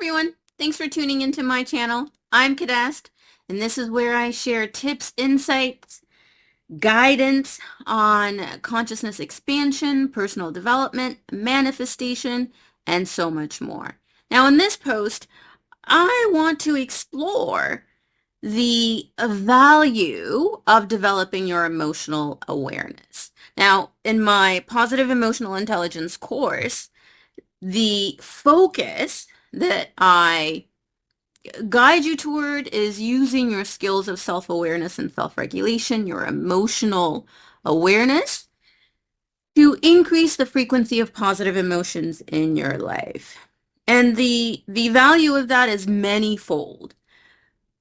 everyone, thanks for tuning into my channel. I'm Kidest, and this is where I share tips, insights, guidance on consciousness expansion, personal development, manifestation, and so much more. Now in this post, I want to explore the value of developing your emotional awareness. Now, in my positive emotional intelligence course, the focus that I guide you toward is using your skills of self-awareness and self-regulation, your emotional awareness, to increase the frequency of positive emotions in your life. And the value of that is manyfold.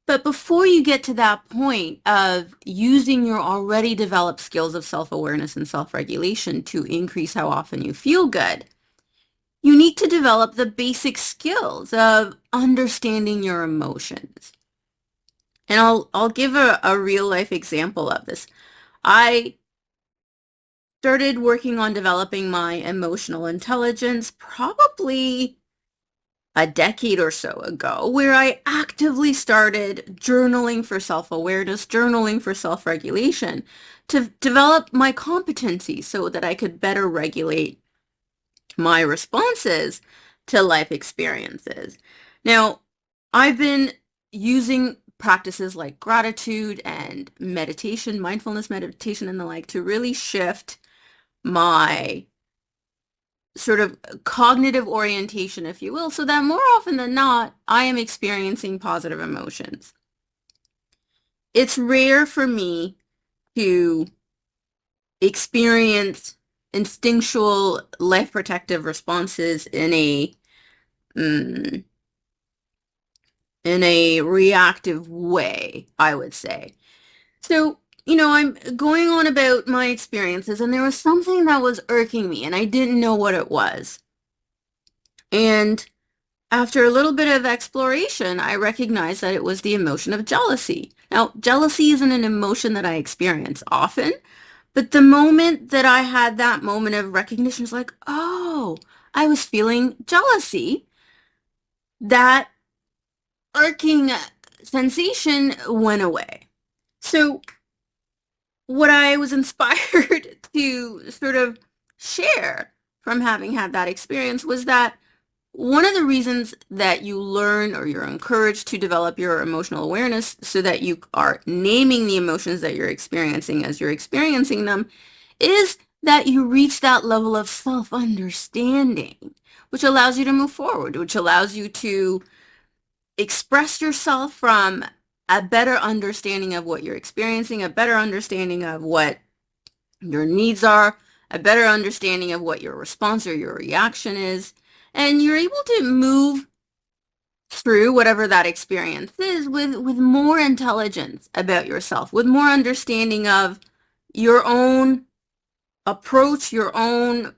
But before you get to that point of using your already developed skills of self-awareness and self-regulation to increase how often you feel good, you need to develop the basic skills of understanding your emotions. And I'll give a real life example of this. I started working on developing my emotional intelligence probably a decade or so ago, where I actively started journaling for self-awareness, journaling for self-regulation, to develop my competency so that I could better regulate my responses to life experiences. Now, I've been using practices like gratitude and meditation, mindfulness meditation and the like, to really shift my sort of cognitive orientation, if you will, so that more often than not, I am experiencing positive emotions. It's rare for me to experience instinctual life protective responses mm, in a reactive way, I would say. So, I'm going on about my experiences, and there was something that was irking me, and I didn't know what it was. And after a little bit of exploration, I recognized that it was the emotion of jealousy. Now, jealousy isn't an emotion that I experience often, but the moment that I had that moment of recognition was like, oh, I was feeling jealousy. That irking sensation went away. So what I was inspired to sort of share from having had that experience was that one of the reasons that you learn or you're encouraged to develop your emotional awareness so that you are naming the emotions that you're experiencing as you're experiencing them is that you reach that level of self-understanding, which allows you to move forward, which allows you to express yourself from a better understanding of what you're experiencing, a better understanding of what your needs are, a better understanding of what your response or your reaction is, and you're able to move through whatever that experience is with more intelligence about yourself, with more understanding of your own approach, your own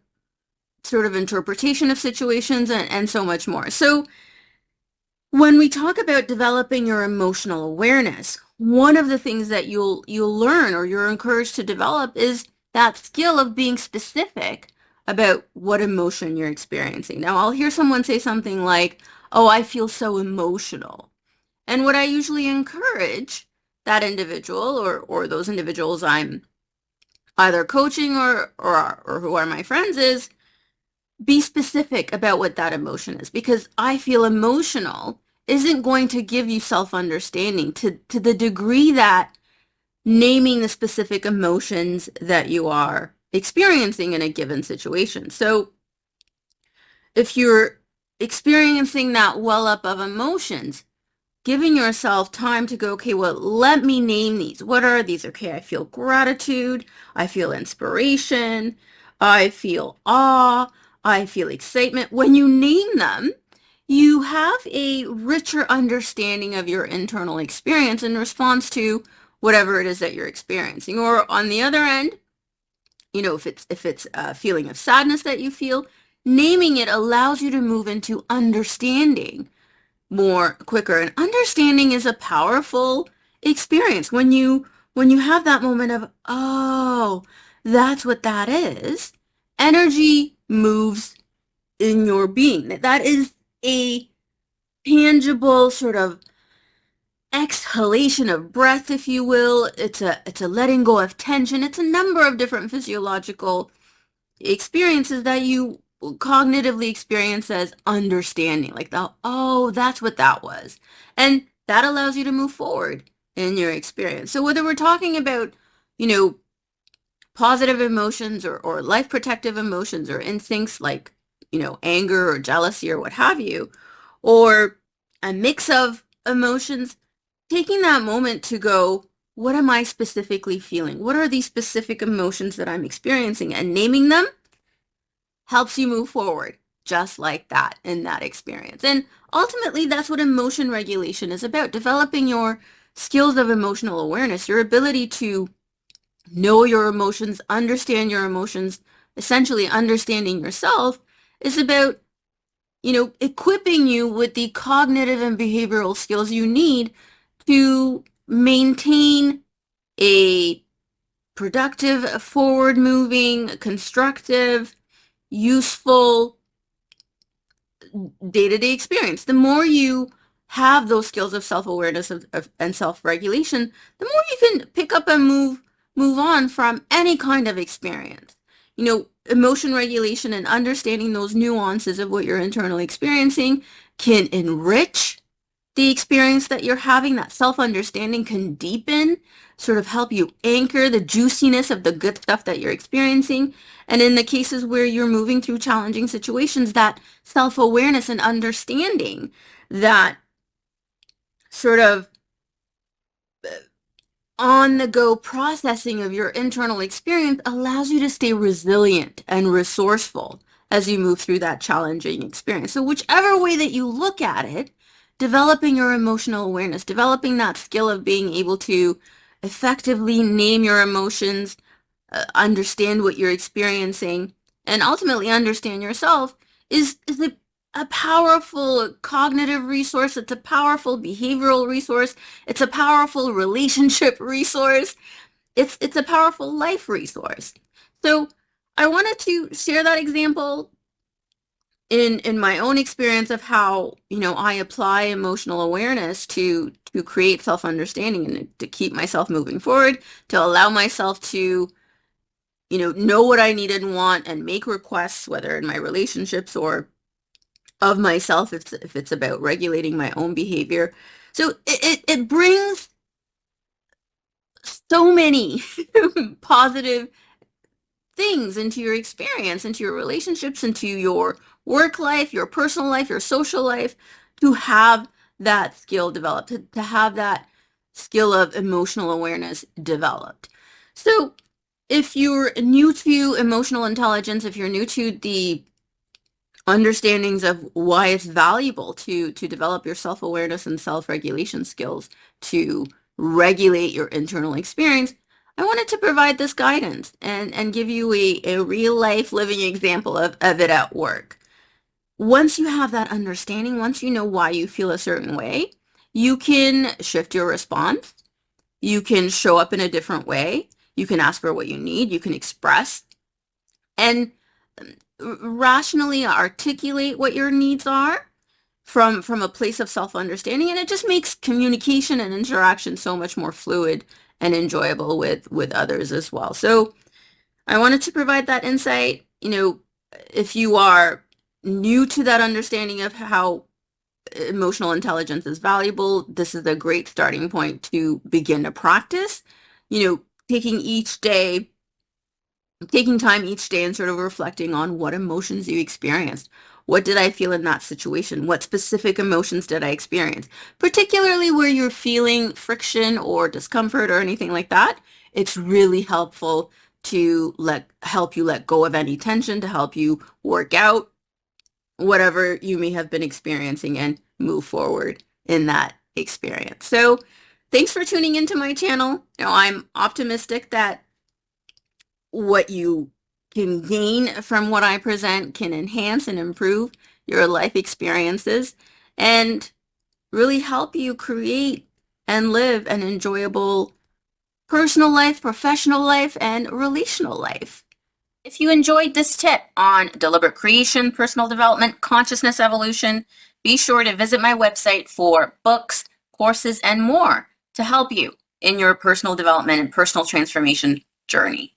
sort of interpretation of situations, and so much more. So when we talk about developing your emotional awareness, one of the things that you'll learn or you're encouraged to develop is that skill of being specific about what emotion you're experiencing. Now, I'll hear someone say something like, "Oh, I feel so emotional." And what I usually encourage that individual or those individuals I'm either coaching or who are my friends is be specific about what that emotion is, because I feel emotional isn't going to give you self-understanding to the degree that naming the specific emotions that you are experiencing in a given situation. So if you're experiencing that well up of emotions, giving yourself time to go, okay, well, let me name these. What are these? Okay, I feel gratitude, I feel inspiration, I feel awe, I feel excitement. When you name them, you have a richer understanding of your internal experience in response to whatever it is that you're experiencing. Or on the other end, if it's a feeling of sadness that you feel, naming it allows you to move into understanding more quicker. And understanding is a powerful experience when you have that moment of, oh, that's what that is. Energy moves in your being. That is a tangible sort of exhalation of breath, if you will. It's a letting go of tension. It's a number of different physiological experiences that you cognitively experience as understanding. Like, the, oh, that's what that was. And that allows you to move forward in your experience. So whether we're talking about, you know, positive emotions or life protective emotions or instincts like, you know, anger or jealousy or what have you, or a mix of emotions, taking that moment to go, what am I specifically feeling? What are these specific emotions that I'm experiencing? And naming them helps you move forward just like that in that experience. And ultimately, that's what emotion regulation is about, developing your skills of emotional awareness, your ability to know your emotions, understand your emotions, essentially understanding yourself is about, you know, equipping you with the cognitive and behavioral skills you need to maintain a productive, forward moving, constructive, useful day-to-day experience. The more you have those skills of self-awareness and self-regulation, the more you can pick up and move on from any kind of experience. You know, emotion regulation and understanding those nuances of what you're internally experiencing can enrich the experience that you're having. That self-understanding can deepen, sort of help you anchor the juiciness of the good stuff that you're experiencing. And in the cases where you're moving through challenging situations, that self-awareness and understanding, that sort of on the go processing of your internal experience allows you to stay resilient and resourceful as you move through that challenging experience. So, whichever way that you look at it, developing your emotional awareness, developing that skill of being able to effectively name your emotions, understand what you're experiencing, and ultimately understand yourself is a powerful cognitive resource. It's a powerful behavioral resource. It's a powerful relationship resource. It's a powerful life resource. So I wanted to share that example in my own experience of how, you know, I apply emotional awareness to create self-understanding and to keep myself moving forward, to allow myself to, you know what I need and want and make requests, whether in my relationships or of myself, if it's about regulating my own behavior. So it brings so many positive things into your experience, into your relationships, into your work life, your personal life, your social life, to have that skill developed, to have that skill of emotional awareness developed. So if you're new to emotional intelligence, if you're new to the understandings of why it's valuable to develop your self-awareness and self-regulation skills to regulate your internal experience, I wanted to provide this guidance and give you a real life living example of it at work. Once you have that understanding, once you know why you feel a certain way, you can shift your response. You can show up in a different way. You can ask for what you need. You can express and rationally articulate what your needs are from a place of self-understanding, and it just makes communication and interaction so much more fluid and enjoyable with others as well. So I wanted to provide that insight. You know, if you are new to that understanding of how emotional intelligence is valuable, this is a great starting point to begin to practice. You know, taking time each day and sort of reflecting on what emotions you experienced. What did I feel in that situation? What specific emotions did I experience? Particularly where you're feeling friction or discomfort or anything like that, it's really helpful to help you let go of any tension, to help you work out whatever you may have been experiencing and move forward in that experience. So, thanks for tuning into my channel. You know, I'm optimistic that what you can gain from what I present can enhance and improve your life experiences and really help you create and live an enjoyable personal life, professional life, and relational life. If you enjoyed this tip on deliberate creation, personal development, consciousness evolution, Be sure to visit my website for books, courses, and more to help you in your personal development and personal transformation journey.